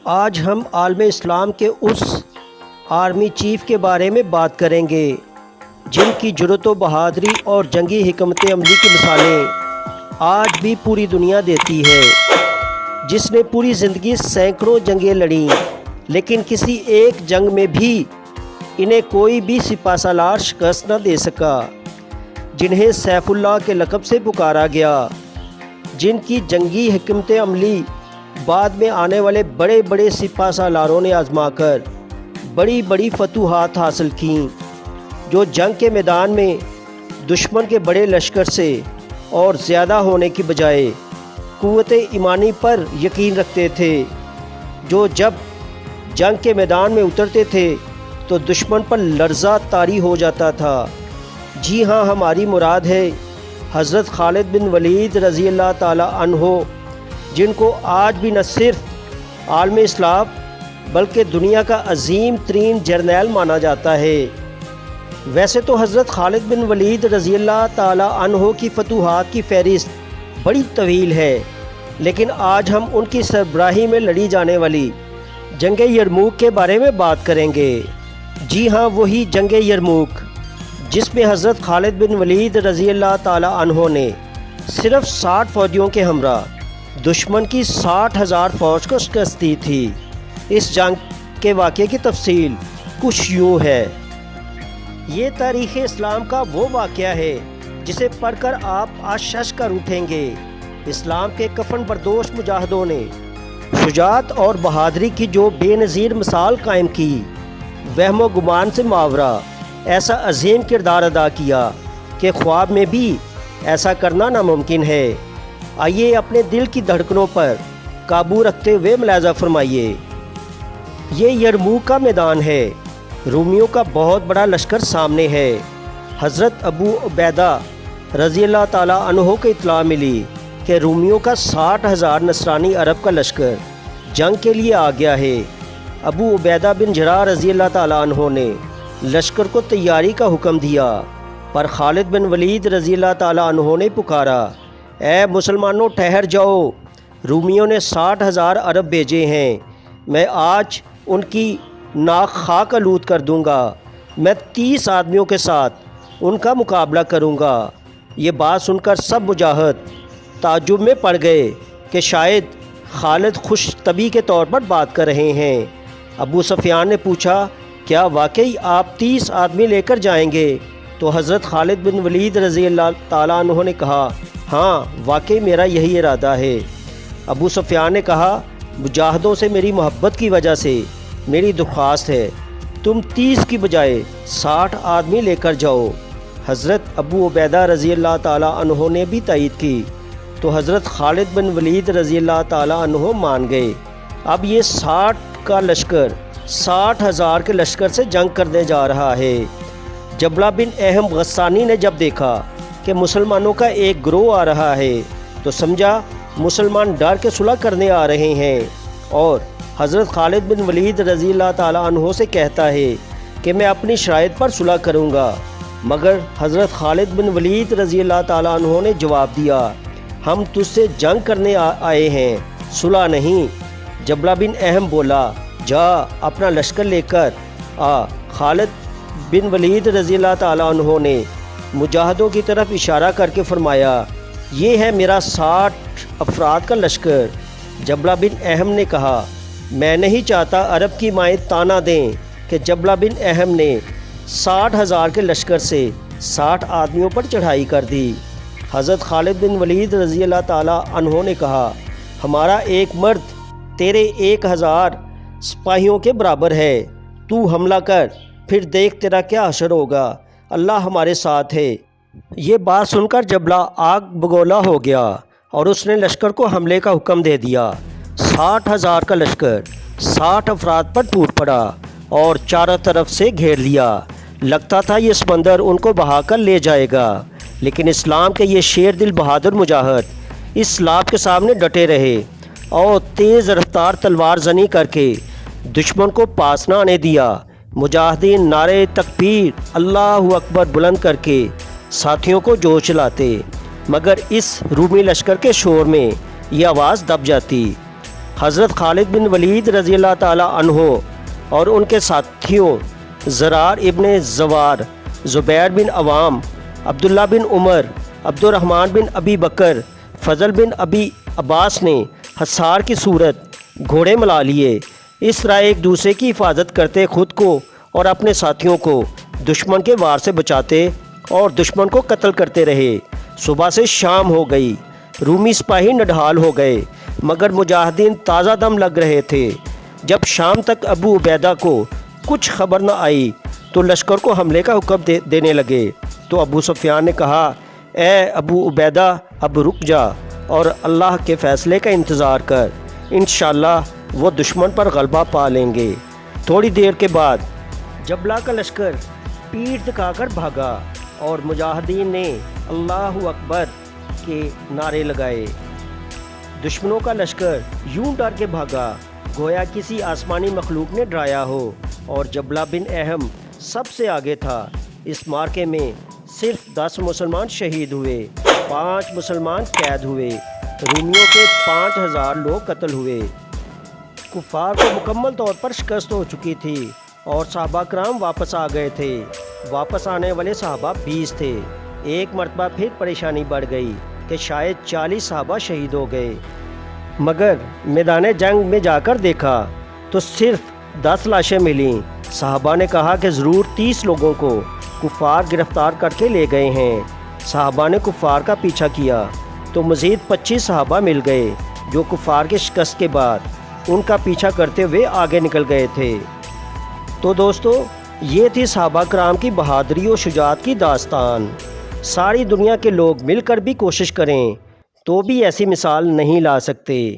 آج ہم عالم اسلام کے اس آرمی چیف کے بارے میں بات کریں گے جن کی جرأت و بہادری اور جنگی حکمت عملی کی مثالیں آج بھی پوری دنیا دیتی ہے، جس نے پوری زندگی سینکڑوں جنگیں لڑیں لیکن کسی ایک جنگ میں بھی انہیں کوئی بھی سپہ سالار شکست نہ دے سکا، جنہیں سیف اللہ کے لقب سے پکارا گیا، جن کی جنگی حکمت عملی بعد میں آنے والے بڑے بڑے سپہ سالاروں نے آزما کر بڑی بڑی فتوحات حاصل کیں، جو جنگ کے میدان میں دشمن کے بڑے لشکر سے اور زیادہ ہونے کی بجائے قوت ایمانی پر یقین رکھتے تھے، جو جب جنگ کے میدان میں اترتے تھے تو دشمن پر لرزہ طاری ہو جاتا تھا۔ جی ہاں، ہماری مراد ہے حضرت خالد بن ولید رضی اللہ تعالی عنہ، جن کو آج بھی نہ صرف عالم اسلام بلکہ دنیا کا عظیم ترین جرنیل مانا جاتا ہے۔ ویسے تو حضرت خالد بن ولید رضی اللہ تعالی عنہ کی فتوحات کی فہرست بڑی طویل ہے، لیکن آج ہم ان کی سربراہی میں لڑی جانے والی جنگ یرموک کے بارے میں بات کریں گے۔ جی ہاں، وہی جنگ یرموک جس میں حضرت خالد بن ولید رضی اللہ تعالی عنہ نے صرف 60 فوجیوں کے ہمراہ دشمن کی 60,000 فوج کو شکست دی تھی۔ اس جنگ کے واقعے کی تفصیل کچھ یوں ہے۔ یہ تاریخ اسلام کا وہ واقعہ ہے جسے پڑھ کر آپ آج شش کر اٹھیں گے۔ اسلام کے کفن بردوش مجاہدوں نے شجاعت اور بہادری کی جو بے نظیر مثال قائم کی، وہم و گمان سے ماورا ایسا عظیم کردار ادا کیا کہ خواب میں بھی ایسا کرنا ناممکن ہے۔ آئیے اپنے دل کی دھڑکنوں پر قابو رکھتے ہوئے ملاحظہ فرمائیے۔ یہ یرموک کا میدان ہے، رومیوں کا بہت بڑا لشکر سامنے ہے۔ حضرت ابو عبیدہ رضی اللہ تعالی عنہ کو اطلاع ملی کہ رومیوں کا 60,000 نصرانی عرب کا لشکر جنگ کے لیے آ گیا ہے۔ ابو عبیدہ بن جراح رضی اللہ تعالی عنہ نے لشکر کو تیاری کا حکم دیا، پر خالد بن ولید رضی اللہ تعالی عنہ نے پکارا، اے مسلمانوں ٹھہر جاؤ، رومیوں نے 60,000 عرب بھیجے ہیں، میں آج ان کی ناک خاک آلود کر دوں گا، میں 30 آدمیوں کے ساتھ ان کا مقابلہ کروں گا۔ یہ بات سن کر سب مجاہد تعجب میں پڑ گئے کہ شاید خالد خوش طبعی کے طور پر بات کر رہے ہیں۔ ابو سفیان نے پوچھا، کیا واقعی آپ 30 آدمی لے کر جائیں گے؟ تو حضرت خالد بن ولید رضی اللہ تعالیٰ عنہ نے کہا، ہاں واقعی میرا یہی ارادہ ہے۔ ابو سفیان نے کہا، مجاہدوں سے میری محبت کی وجہ سے میری درخواست ہے، تم 30 کی بجائے 60 آدمی لے کر جاؤ۔ حضرت ابو عبیدہ رضی اللہ تعالیٰ عنہ نے بھی تائید کی تو حضرت خالد بن ولید رضی اللہ تعالیٰ عنہ مان گئے۔ اب یہ 60 کا لشکر 60,000 کے لشکر سے جنگ کرنے جا رہا ہے۔ جبلہ بن اہم غسانی نے جب دیکھا کہ مسلمانوں کا ایک گروہ آ رہا ہے تو سمجھا مسلمان ڈر کے صلح کرنے آ رہے ہیں، اور حضرت خالد بن ولید رضی اللہ تعالیٰ عنہ سے کہتا ہے کہ میں اپنی شرائط پر صلح کروں گا، مگر حضرت خالد بن ولید رضی اللہ تعالیٰ عنہ نے جواب دیا، ہم تجھ سے جنگ کرنے آئے ہیں، صلح نہیں۔ جبلہ بن اہم بولا، جا اپنا لشکر لے کر آ۔ خالد بن ولید رضی اللہ تعالیٰ عنہ نے مجاہدوں کی طرف اشارہ کر کے فرمایا، یہ ہے میرا 60 افراد کا لشکر۔ جبلہ بن اہم نے کہا، میں نہیں چاہتا عرب کی مائیں تانا دیں کہ جبلہ بن اہم نے 60,000 کے لشکر سے 60 آدمیوں پر چڑھائی کر دی۔ حضرت خالد بن ولید رضی اللہ تعالیٰ عنہ نے کہا، ہمارا ایک مرد تیرے 1000 سپاہیوں کے برابر ہے، تو حملہ کر، پھر دیکھ تیرا کیا حشر ہوگا، اللہ ہمارے ساتھ ہے۔ یہ بات سن کر جبلہ آگ بگولا ہو گیا اور اس نے لشکر کو حملے کا حکم دے دیا۔ 60,000 کا لشکر 60 افراد پر ٹوٹ پڑا اور چاروں طرف سے گھیر لیا۔ لگتا تھا یہ سمندر ان کو بہا کر لے جائے گا، لیکن اسلام کے یہ شیر دل بہادر مجاہد اس لاب کے سامنے ڈٹے رہے اور تیز رفتار تلوار زنی کر کے دشمن کو پاس نہ آنے دیا۔ مجاہدین نعرے تکبیر اللہ اکبر بلند کر کے ساتھیوں کو جوش لاتے، مگر اس رومی لشکر کے شور میں یہ آواز دب جاتی۔ حضرت خالد بن ولید رضی اللہ تعالی عنہ اور ان کے ساتھیوں زرار ابن زوار، زبیر بن عوام، عبداللہ بن عمر، عبد الرحمن بن ابی بکر، فضل بن ابی عباس نے حصار کی صورت گھوڑے ملا لیے۔ اس طرح ایک دوسرے کی حفاظت کرتے خود کو اور اپنے ساتھیوں کو دشمن کے وار سے بچاتے اور دشمن کو قتل کرتے رہے۔ صبح سے شام ہو گئی، رومی سپاہی نڈھال ہو گئے، مگر مجاہدین تازہ دم لگ رہے تھے۔ جب شام تک ابو عبیدہ کو کچھ خبر نہ آئی تو لشکر کو حملے کا حکم دینے لگے۔ تو ابو سفیان نے کہا، اے ابو عبیدہ اب رک جا اور اللہ کے فیصلے کا انتظار کر، انشاءاللہ وہ دشمن پر غلبہ پا لیں گے۔ تھوڑی دیر کے بعد جبلہ کا لشکر پیٹھ دکھا کر بھاگا اور مجاہدین نے اللہ اکبر کے نعرے لگائے۔ دشمنوں کا لشکر یوں ڈر کے بھاگا گویا کسی آسمانی مخلوق نے ڈرایا ہو، اور جبلہ بن اہم سب سے آگے تھا۔ اس معرکے میں صرف 10 مسلمان شہید ہوئے، 5 مسلمان قید ہوئے، رومیوں کے 5000 لوگ قتل ہوئے۔ کفار کو مکمل طور پر شکست ہو چکی تھی اور صحابہ کرام واپس آ گئے تھے۔ واپس آنے والے صحابہ 20 تھے۔ ایک مرتبہ پھر پریشانی بڑھ گئی کہ شاید 40 صحابہ شہید ہو گئے، مگر میدان جنگ میں جا کر دیکھا تو صرف 10 لاشیں ملیں۔ صحابہ نے کہا کہ ضرور 30 لوگوں کو کفار گرفتار کر کے لے گئے ہیں۔ صحابہ نے کفار کا پیچھا کیا تو مزید 25 صحابہ مل گئے جو کفار کے شکست کے بعد ان کا پیچھا کرتے ہوئے آگے نکل گئے تھے۔ تو دوستو، یہ تھی صحابہ کرام کی بہادری و شجاعت کی داستان۔ ساری دنیا کے لوگ مل کر بھی کوشش کریں تو بھی ایسی مثال نہیں لا سکتے۔